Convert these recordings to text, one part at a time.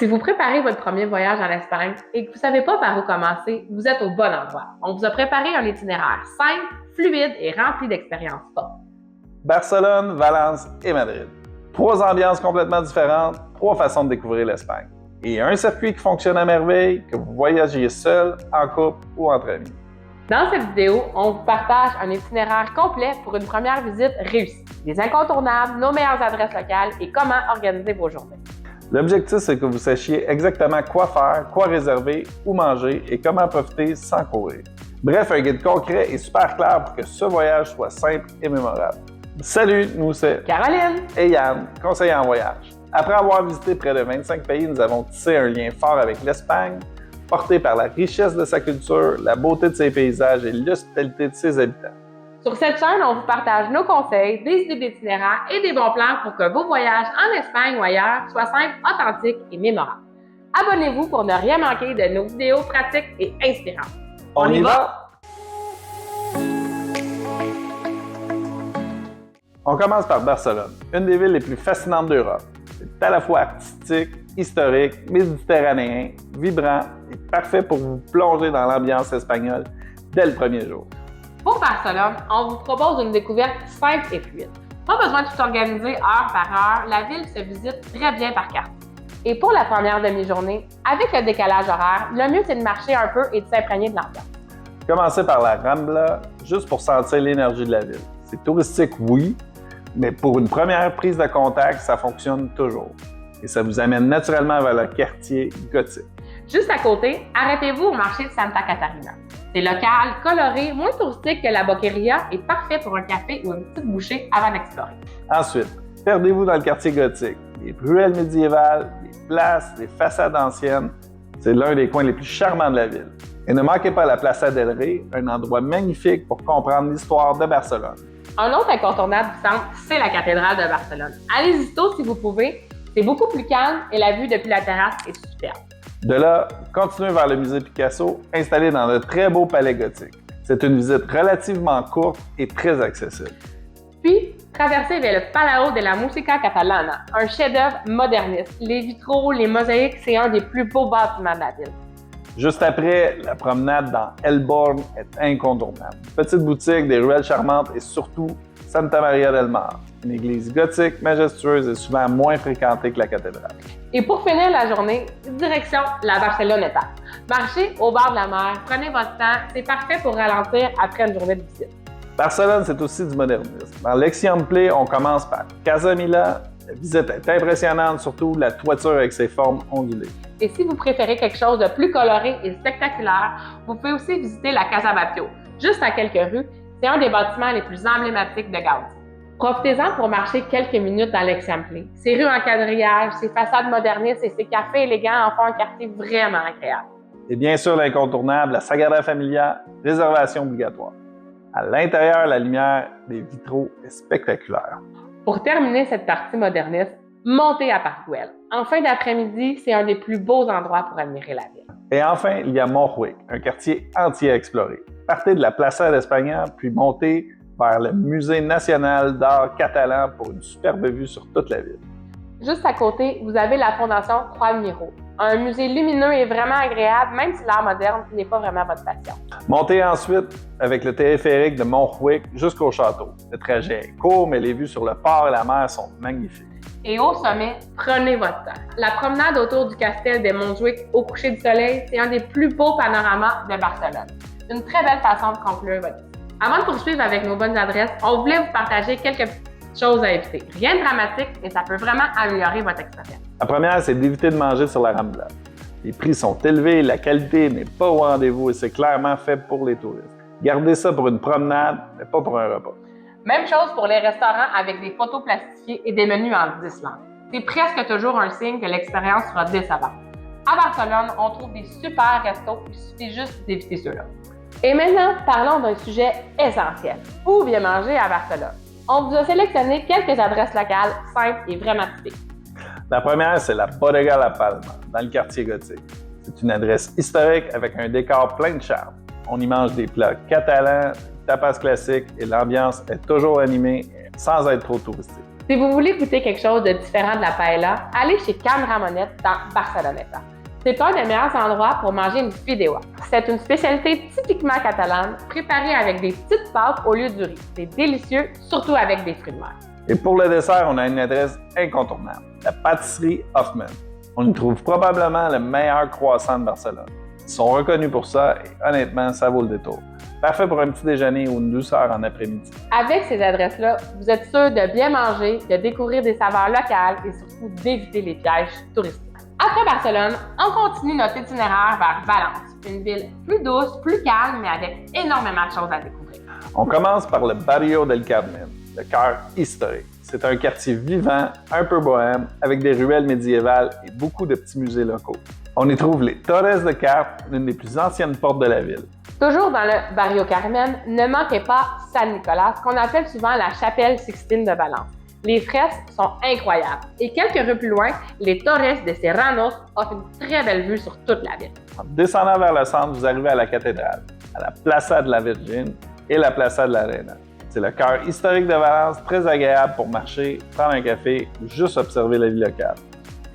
Si vous préparez votre premier voyage en Espagne et que vous ne savez pas par où commencer, vous êtes au bon endroit. On vous a préparé un itinéraire simple, fluide et rempli d'expériences fortes. Barcelone, Valence et Madrid. 3 ambiances complètement différentes, 3 façons de découvrir l'Espagne. Et un circuit qui fonctionne à merveille, que vous voyagiez seul, en couple ou entre amis. Dans cette vidéo, on vous partage un itinéraire complet pour une première visite réussie. Des incontournables, nos meilleures adresses locales et comment organiser vos journées. L'objectif, c'est que vous sachiez exactement quoi faire, quoi réserver, où manger et comment profiter sans courir. Bref, un guide concret et super clair pour que ce voyage soit simple et mémorable. Salut, nous c'est Caroline et Yann, conseillers en voyage. Après avoir visité près de 25 pays, nous avons tissé un lien fort avec l'Espagne, porté par la richesse de sa culture, la beauté de ses paysages et l'hospitalité de ses habitants. Sur cette chaîne, on vous partage nos conseils, des idées d'itinéraire et des bons plans pour que vos voyages en Espagne ou ailleurs soient simples, authentiques et mémorables. Abonnez-vous pour ne rien manquer de nos vidéos pratiques et inspirantes. On y va? On commence par Barcelone, une des villes les plus fascinantes d'Europe. C'est à la fois artistique, historique, méditerranéen, vibrant et parfait pour vous plonger dans l'ambiance espagnole dès le premier jour. Pour Barcelone, on vous propose une découverte simple et fluide. Pas besoin de tout organiser heure par heure, la ville se visite très bien par quartier. Et pour la première demi-journée, avec le décalage horaire, le mieux c'est de marcher un peu et de s'imprégner de l'ambiance. Commencez par la Rambla, juste pour sentir l'énergie de la ville. C'est touristique, oui, mais pour une première prise de contact, ça fonctionne toujours. Et ça vous amène naturellement vers le quartier gothique. Juste à côté, arrêtez-vous au marché de Santa Catarina. C'est local, coloré, moins touristique que la Boqueria et parfait pour un café ou une petite bouchée avant d'explorer. Ensuite, perdez-vous dans le quartier gothique. Les ruelles médiévales, les places, les façades anciennes, c'est l'un des coins les plus charmants de la ville. Et ne manquez pas la Plaça del Rey, un endroit magnifique pour comprendre l'histoire de Barcelone. Un autre incontournable du centre, c'est la cathédrale de Barcelone. Allez-y tôt si vous pouvez, c'est beaucoup plus calme et la vue depuis la terrasse est superbe. De là, continuez vers le musée Picasso, installé dans le très beau palais gothique. C'est une visite relativement courte et très accessible. Puis, traversez vers le Palau de la Música Catalana, un chef-d'œuvre moderniste. Les vitraux, les mosaïques, c'est un des plus beaux bâtiments de la ville. Juste après, la promenade dans El Born est incontournable. Petite boutique, des ruelles charmantes et surtout Santa Maria del Mar, une église gothique, majestueuse et souvent moins fréquentée que la cathédrale. Et pour finir la journée, direction la Barceloneta. Marchez au bord de la mer, prenez votre temps, c'est parfait pour ralentir après une journée de visite. Barcelone, c'est aussi du modernisme. Dans l'Eixample, on commence par Casa Milà. La visite est impressionnante, surtout la toiture avec ses formes ondulées. Et si vous préférez quelque chose de plus coloré et spectaculaire, vous pouvez aussi visiter la Casa Batlló. Juste à quelques rues, c'est un des bâtiments les plus emblématiques de Gaudí. Profitez-en pour marcher quelques minutes dans l'Eixample. Ses rues en quadrillage, ses façades modernistes et ses cafés élégants en font un quartier vraiment agréable. Et bien sûr, l'incontournable, la Sagrada Familia, réservation obligatoire. À l'intérieur, la lumière des vitraux est spectaculaire. Pour terminer cette partie moderniste, montez à Parc Güell. En fin d'après-midi, c'est un des plus beaux endroits pour admirer la ville. Et enfin, il y a Montjuïc, un quartier entier à explorer. Partez de la Plaça d'España, puis montez vers le Musée national d'art catalan pour une superbe vue sur toute la ville. Juste à côté, vous avez la Fondation Croix Miro, un musée lumineux et vraiment agréable, même si l'art moderne n'est pas vraiment votre passion. Montez ensuite avec le téléphérique de Montjuïc jusqu'au château. Le trajet est court, mais les vues sur le port et la mer sont magnifiques. Et au sommet, prenez votre temps. La promenade autour du Castel de Montjuïc au coucher du soleil, c'est un des plus beaux panoramas de Barcelone. Une très belle façon de conclure votre visite. Avant de poursuivre avec nos bonnes adresses, on voulait vous partager quelques petites choses à éviter. Rien de dramatique, mais ça peut vraiment améliorer votre expérience. La première, c'est d'éviter de manger sur la Rambla. Les prix sont élevés, la qualité n'est pas au rendez-vous et c'est clairement fait pour les touristes. Gardez ça pour une promenade, mais pas pour un repas. Même chose pour les restaurants avec des photos plastifiées et des menus en 10 langues. C'est presque toujours un signe que l'expérience sera décevante. À Barcelone, on trouve des super restos, il suffit juste d'éviter ceux-là. Et maintenant, parlons d'un sujet essentiel. Où bien manger à Barcelone? On vous a sélectionné quelques adresses locales simples et vraiment typiques. La première, c'est la Bodega La Palma, dans le quartier gothique. C'est une adresse historique avec un décor plein de charme. On y mange des plats catalans, tapas classiques et l'ambiance est toujours animée sans être trop touristique. Si vous voulez goûter quelque chose de différent de la paella, allez chez Can Ramonet dans Barceloneta. C'est un des meilleurs endroits pour manger une fideuà. C'est une spécialité typiquement catalane, préparée avec des petites pâtes au lieu du riz. C'est délicieux, surtout avec des fruits de mer. Et pour le dessert, on a une adresse incontournable, la pâtisserie Hoffman. On y trouve probablement le meilleur croissant de Barcelone. Ils sont reconnus pour ça et honnêtement, ça vaut le détour. Parfait pour un petit déjeuner ou une douceur en après-midi. Avec ces adresses-là, vous êtes sûr de bien manger, de découvrir des saveurs locales et surtout d'éviter les pièges touristiques. Après Barcelone, on continue notre itinéraire vers Valence, une ville plus douce, plus calme, mais avec énormément de choses à découvrir. On commence par le Barrio del Carmen, le cœur historique. C'est un quartier vivant, un peu bohème, avec des ruelles médiévales et beaucoup de petits musées locaux. On y trouve les Torres de Carpe, l'une des plus anciennes portes de la ville. Toujours dans le Barrio Carmen, ne manquez pas San Nicolas, qu'on appelle souvent la chapelle Sixtine de Valence. Les fresques sont incroyables. Et quelques rues plus loin, les Torres de Serranos offrent une très belle vue sur toute la ville. En descendant vers le centre, vous arrivez à la cathédrale, à la Plaza de la Virgin et la Plaza de la Reina. C'est le cœur historique de Valence, très agréable pour marcher, prendre un café ou juste observer la vie locale.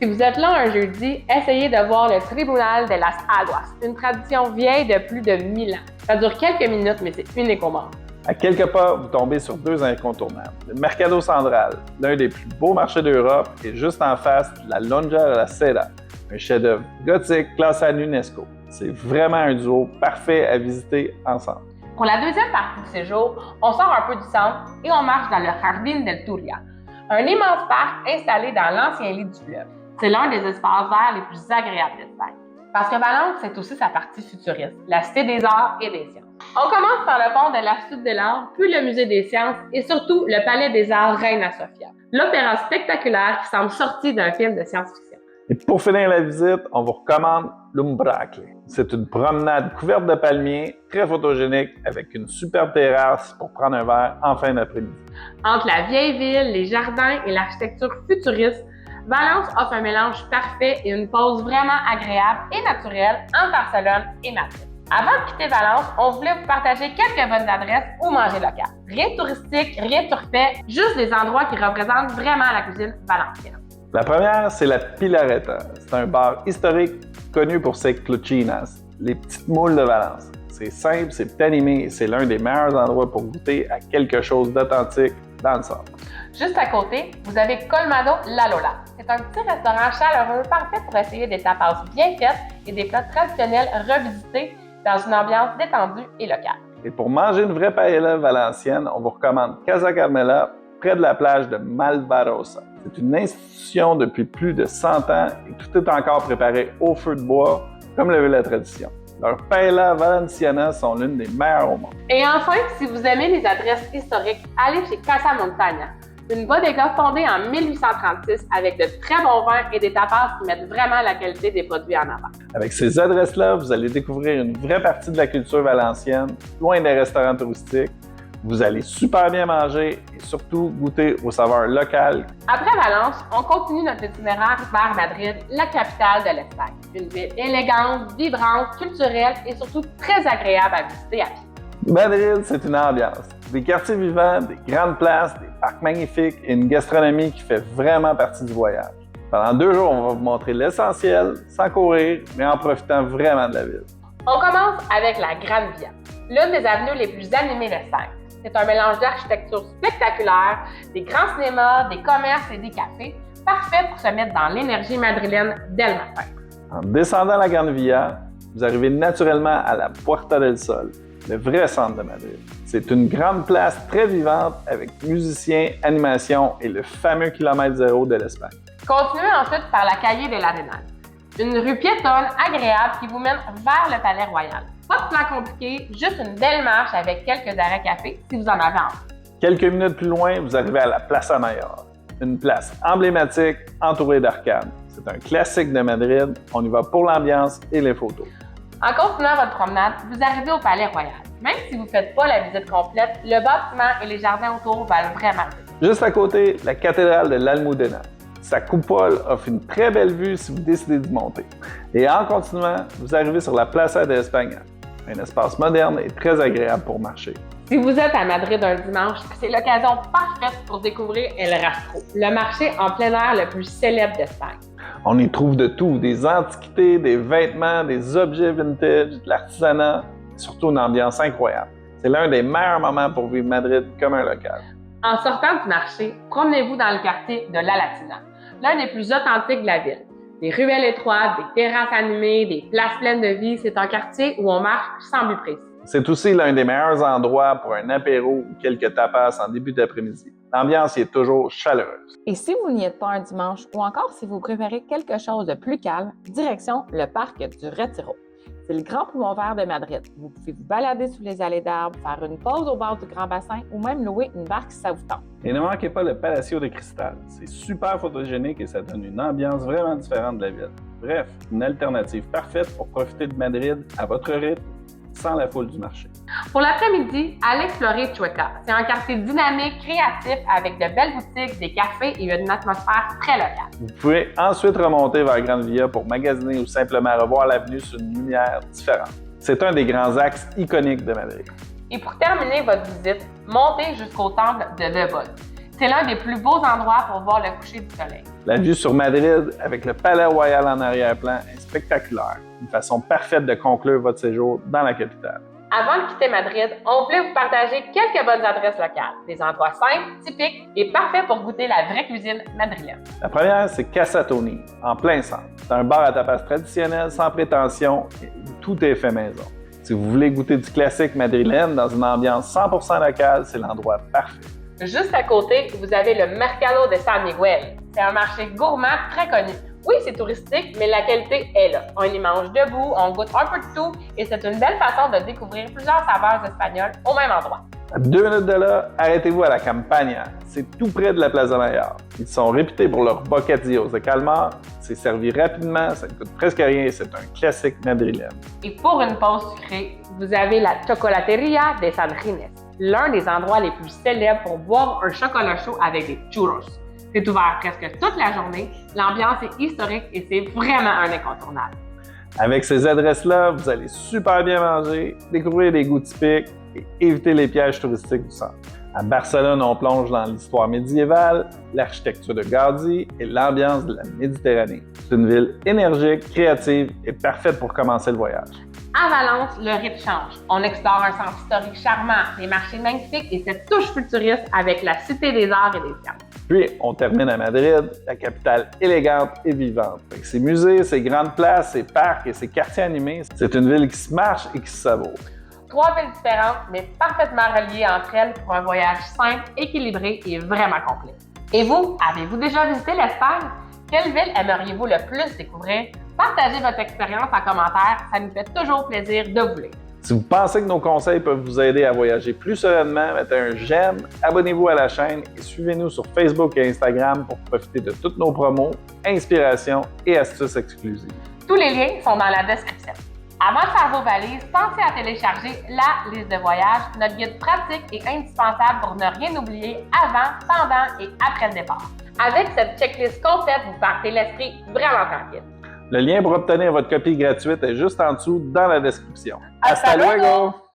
Si vous êtes là un jeudi, essayez de voir le Tribunal de las Aguas, une tradition vieille de plus de 1000 ans. Ça dure quelques minutes, mais c'est unique au monde. À quelques pas, vous tombez sur deux incontournables. Le Mercado Central, l'un des plus beaux marchés d'Europe, et juste en face, la Lonja de la Seda, un chef-d'œuvre gothique classé à l'UNESCO. C'est vraiment un duo parfait à visiter ensemble. Pour la deuxième partie du séjour, on sort un peu du centre et on marche dans le Jardín del Turia, un immense parc installé dans l'ancien lit du fleuve. C'est l'un des espaces verts les plus agréables d'Espagne. Parce que Valence, c'est aussi sa partie futuriste, la Cité des arts et des sciences. On commence par le pont de la Suite de l'Art, puis le Musée des sciences et surtout le Palais des arts Reina Sofia, l'opéra spectaculaire qui semble sorti d'un film de science-fiction. Et pour finir la visite, on vous recommande l'Umbracle. C'est une promenade couverte de palmiers, très photogénique, avec une superbe terrasse pour prendre un verre en fin d'après-midi. Entre la vieille ville, les jardins et l'architecture futuriste, Valence offre un mélange parfait et une pause vraiment agréable et naturelle entre Barcelone et Madrid. Avant de quitter Valence, on voulait vous partager quelques bonnes adresses où manger local. Rien de touristique, rien de surfait, juste des endroits qui représentent vraiment la cuisine valencienne. La première, c'est la Pilareta. C'est un bar historique connu pour ses clochinas, les petites moules de Valence. C'est simple, c'est animé et c'est l'un des meilleurs endroits pour goûter à quelque chose d'authentique dans le centre. Juste à côté, vous avez Colmado La Lola. C'est un petit restaurant chaleureux, parfait pour essayer des tapas bien faites et des plats traditionnels revisités dans une ambiance détendue et locale. Et pour manger une vraie paella valencienne, on vous recommande Casa Carmela, près de la plage de Malvarosa. C'est une institution depuis plus de 100 ans et tout est encore préparé au feu de bois, comme le veut la tradition. Leurs paella valenciana sont l'une des meilleures au monde. Et enfin, si vous aimez les adresses historiques, allez chez Casa Montaña, une bodega fondée en 1836 avec de très bons vins et des tapas qui mettent vraiment la qualité des produits en avant. Avec ces adresses-là, vous allez découvrir une vraie partie de la culture valencienne, loin des restaurants touristiques. Vous allez super bien manger et surtout goûter aux saveurs locales. Après Valence, on continue notre itinéraire vers Madrid, la capitale de l'Espagne. Une ville élégante, vibrante, culturelle et surtout très agréable à visiter à pied. Madrid, c'est une ambiance. Des quartiers vivants, des grandes places, des parcs magnifiques et une gastronomie qui fait vraiment partie du voyage. Pendant 2 jours, on va vous montrer l'essentiel, sans courir, mais en profitant vraiment de la ville. On commence avec la Grande Via, l'une des avenues les plus animées d'Espagne. C'est un mélange d'architecture spectaculaire, des grands cinémas, des commerces et des cafés, parfait pour se mettre dans l'énergie madrilène dès le matin. En descendant la Grande Via, vous arrivez naturellement à la Puerta del Sol, le vrai centre de Madrid. C'est une grande place très vivante avec musiciens, animations et le fameux kilomètre zéro de l'Espagne. Continuez ensuite par la Calle de l'Arenal, une rue piétonne agréable qui vous mène vers le Palais Royal. Pas de plan compliqué, juste une belle marche avec quelques arrêts café si vous en avez envie. Quelques minutes plus loin, vous arrivez à la Plaza Mayor, une place emblématique entourée d'arcades. C'est un classique de Madrid, on y va pour l'ambiance et les photos. En continuant votre promenade, vous arrivez au Palais Royal. Même si vous ne faites pas la visite complète, le bâtiment et les jardins autour valent vraiment le coup. Juste à côté, la cathédrale de l'Almudena. Sa coupole offre une très belle vue si vous décidez d'y monter. Et en continuant, vous arrivez sur la Plaza de España, un espace moderne et très agréable pour marcher. Si Si vous êtes à Madrid un dimanche, c'est l'occasion parfaite pour découvrir El Rastro, le marché en plein air le plus célèbre d'Espagne. On y trouve de tout, des antiquités, des vêtements, des objets vintage, de l'artisanat, et surtout une ambiance incroyable. C'est l'un des meilleurs moments pour vivre Madrid comme un local. En sortant du marché, promenez-vous dans le quartier de La Latina, l'un des plus authentiques de la ville. Des ruelles étroites, des terrasses animées, des places pleines de vie, c'est un quartier où on marche sans but précis. C'est aussi l'un des meilleurs endroits pour un apéro ou quelques tapas en début d'après-midi. L'ambiance y est toujours chaleureuse. Et si vous n'y êtes pas un dimanche, ou encore si vous préférez quelque chose de plus calme, direction le parc du Retiro. C'est le grand poumon vert de Madrid. Vous pouvez vous balader sous les allées d'arbres, faire une pause au bord du grand bassin ou même louer une barque si ça vous tente. Et ne manquez pas le Palacio de Cristal. C'est super photogénique et ça donne une ambiance vraiment différente de la ville. Bref, une alternative parfaite pour profiter de Madrid à votre rythme, sans la foule du marché. Pour l'après-midi, allez explorer Chueca. C'est un quartier dynamique, créatif, avec de belles boutiques, des cafés et une atmosphère très locale. Vous pouvez ensuite remonter vers Grande Via pour magasiner ou simplement revoir l'avenue sur une lumière différente. C'est un des grands axes iconiques de Madrid. Et pour terminer votre visite, montez jusqu'au temple de Debod. C'est l'un des plus beaux endroits pour voir le coucher du soleil. La vue sur Madrid, avec le Palais Royal en arrière-plan, est spectaculaire. Une façon parfaite de conclure votre séjour dans la capitale. Avant de quitter Madrid, on voulait vous partager quelques bonnes adresses locales, des endroits simples, typiques et parfaits pour goûter la vraie cuisine madrilène. La première, c'est Casa Tony, en plein centre. C'est un bar à tapas traditionnel, sans prétention, et où tout est fait maison. Si vous voulez goûter du classique madrilène dans une ambiance 100% locale, c'est l'endroit parfait. Juste à côté, vous avez le Mercado de San Miguel. C'est un marché gourmand très connu. Oui, c'est touristique, mais la qualité est là. On y mange debout, on goûte un peu de tout et c'est une belle façon de découvrir plusieurs saveurs espagnoles au même endroit. À 2 minutes de là, arrêtez-vous à la Campagna. C'est tout près de la Plaza Mayor. Ils sont réputés pour leurs bocadillos de calmar. C'est servi rapidement, ça ne coûte presque rien et c'est un classique madrilène. Et pour une pause sucrée, vous avez la Chocolateria de San Ginés, l'un des endroits les plus célèbres pour boire un chocolat chaud avec des churros. C'est ouvert presque toute la journée, l'ambiance est historique et c'est vraiment un incontournable. Avec ces adresses-là, vous allez super bien manger, découvrir des goûts typiques et éviter les pièges touristiques du centre. À Barcelone, on plonge dans l'histoire médiévale, l'architecture de Gaudi et l'ambiance de la Méditerranée. C'est une ville énergique, créative et parfaite pour commencer le voyage. À Valence, le rythme change. On explore un centre historique charmant, des marchés magnifiques et cette touche futuriste avec la Cité des Arts et des Sciences. Puis, on termine à Madrid, la capitale élégante et vivante. Avec ses musées, ses grandes places, ses parcs et ses quartiers animés, c'est une ville qui se marche et qui se savoure. 3 villes différentes, mais parfaitement reliées entre elles pour un voyage simple, équilibré et vraiment complet. Et vous, avez-vous déjà visité l'Espagne? Quelle ville aimeriez-vous le plus découvrir? Partagez votre expérience en commentaire, ça nous fait toujours plaisir de vous lire. Si vous pensez que nos conseils peuvent vous aider à voyager plus sereinement, mettez un j'aime, abonnez-vous à la chaîne et suivez-nous sur Facebook et Instagram pour profiter de toutes nos promos, inspirations et astuces exclusives. Tous les liens sont dans la description. Avant de faire vos valises, pensez à télécharger la liste de voyage, notre guide pratique et indispensable pour ne rien oublier avant, pendant et après le départ. Avec cette checklist complète, vous partez l'esprit vraiment tranquille. Le lien pour obtenir votre copie gratuite est juste en dessous dans la description. Hasta luego!